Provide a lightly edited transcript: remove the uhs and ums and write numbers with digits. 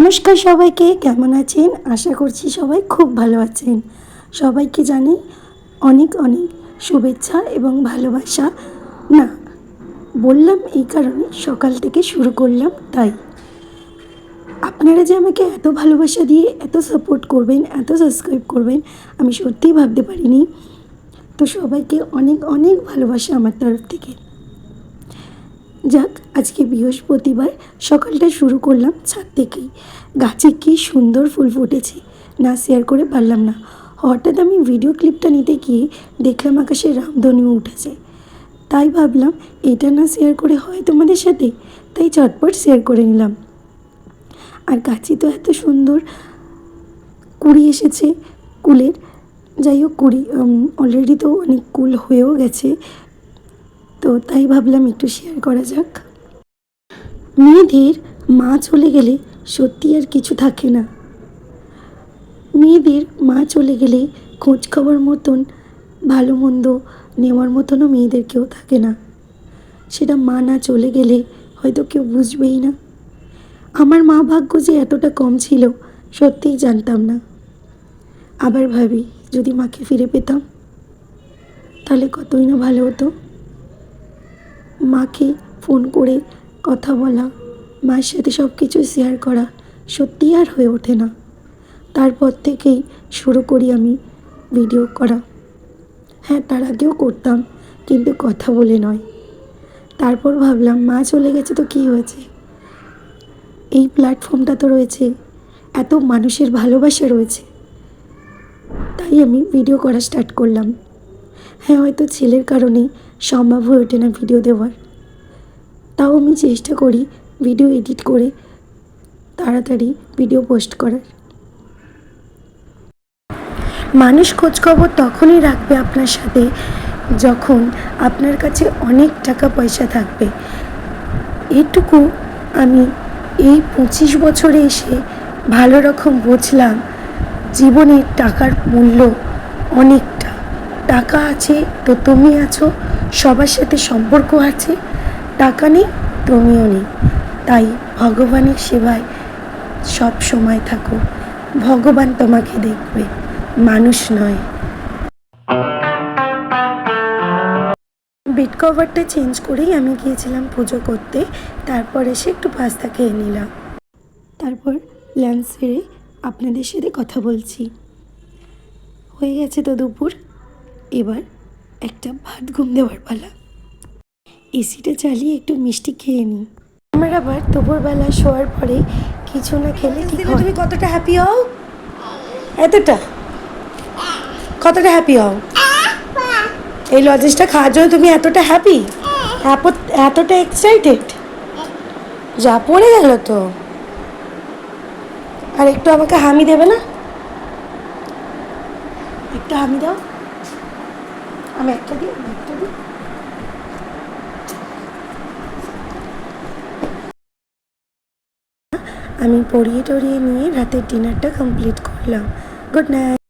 নমস্কার সবাইকে, কেমন আছেন? আশা করছি সবাই খুব ভালো আছেন। সবাইকে জানাই অনেক অনেক শুভেচ্ছা এবং ভালোবাসা। না, বললাম এই কারণে সকাল থেকে শুরু করলাম তাই। আপনারা যে আমাকে এত ভালোবাসা দিয়ে এত সাপোর্ট করবেন, এত সাবস্ক্রাইব করবেন, আমি সত্যিই ভাবতে পারিনি। তো সবাইকে অনেক অনেক ভালোবাসা আমার তরফ থেকে। যাক, আজকে বৃহস্পতিবার, সকালটা শুরু করলাম ছাদ থেকেই। গাছে কী সুন্দর ফুল ফুটেছে, না শেয়ার করে পারলাম না। হঠাৎ আমি ভিডিও ক্লিপটা নিতে গিয়ে দেখলাম আকাশে রামধনু উঠেছে। তাই ভাবলাম এটা না শেয়ার করে হয় তোমাদের সাথে, তাই চটপট শেয়ার করে নিলাম। আর গাছে তো এত সুন্দর কুড়ি এসেছে কুলের। যাই হোক, কুড়ি অলরেডি তো অনেক কুল হয়েও গেছে, তো তাই ভাবলাম একটু শেয়ার করা যাক। মেয়েদের মা চলে গেলে সত্যি আর কিছু থাকে না। মেয়েদের মা চলে গেলে খোঁজ খবর মতন, ভালো মন্দ নেওয়ার মতনও মেয়েদের কেউ থাকে না। সেটা মা না চলে গেলে হয়তো কেউ বুঝবেই না। আমার মা ভাগ্য যে এতটা কম ছিল সত্যিই জানতাম না। আবার ভাবি, যদি মাকে ফিরে পেতাম তাহলে কতই না ভালো হতো। মাকে ফোন করে কথা বলা, মায়ের সাথে সব কিছু শেয়ার করা সত্যিই আর হয়ে ওঠে না। তারপর থেকেই শুরু করি আমি ভিডিও করা। হ্যাঁ, তার আগেও করতাম, কিন্তু কথা বলে নয়। তারপর ভাবলাম মা চলে গেছে তো কী হয়েছে, এই প্ল্যাটফর্মটা তো রয়েছে, এত মানুষের ভালোবাসা রয়েছে, তাই আমি ভিডিও করা স্টার্ট করলাম। হ্যাঁ, হয়তো ছেলের কারণে সম্ভব হয়ে ওঠে না ভিডিও দেওয়ার, তাও আমি চেষ্টা করি ভিডিও এডিট করে তাড়াতাড়ি ভিডিও পোস্ট করার। মানুষ খোঁজখবর তখনই রাখবে আপনার সাথে যখন আপনার কাছে অনেক টাকা পয়সা থাকবে। এটুকু আমি এই 25 বছরে এসে ভালো রকম বুঝলাম, জীবনে টাকার মূল্য অনেকটা। টাকা আছে তো তুমি আছো, সবার সাথে সম্পর্ক আছে। টাকা নেই, তুমিও নেই। তাই ভগবানের সেবায় সব সময় থাকো, ভগবান তোমাকে দেখবে, মানুষ নয়। বেড কভারটা চেঞ্জ করেই আমি গিয়েছিলাম পুজো করতে। তারপর এসে একটু পাস্তা খেয়ে নিলাম। তারপর লাঞ্চ সেরে আপনাদের সাথে কথা বলছি। হয়ে গেছে তো দুপুর, এবার একটা ভাত ঘুম দেওয়ার পালা। এসিটা চালিয়ে একটু মিষ্টি খেয়ে নিই। আমার আবার দুপুরবেলা শোয়ার পরে কিছু না খেলে ঠিক হয়। তুমি কতটা হ্যাপি হও? কতটা হ্যাপি হও এই লজেন্সটা খাওয়ার জন্য? তুমি এতটা হ্যাপি, এতটা এক্সাইটেড? যা পড়ে গেল তো। আর একটু আমাকে হামি দেবে না? একটু হামি দাও। আমি একটা দিই। আমি পড়িয়ে টরিয়ে নিয়ে রাতের ডিনারটা কমপ্লিট করলাম। Good night.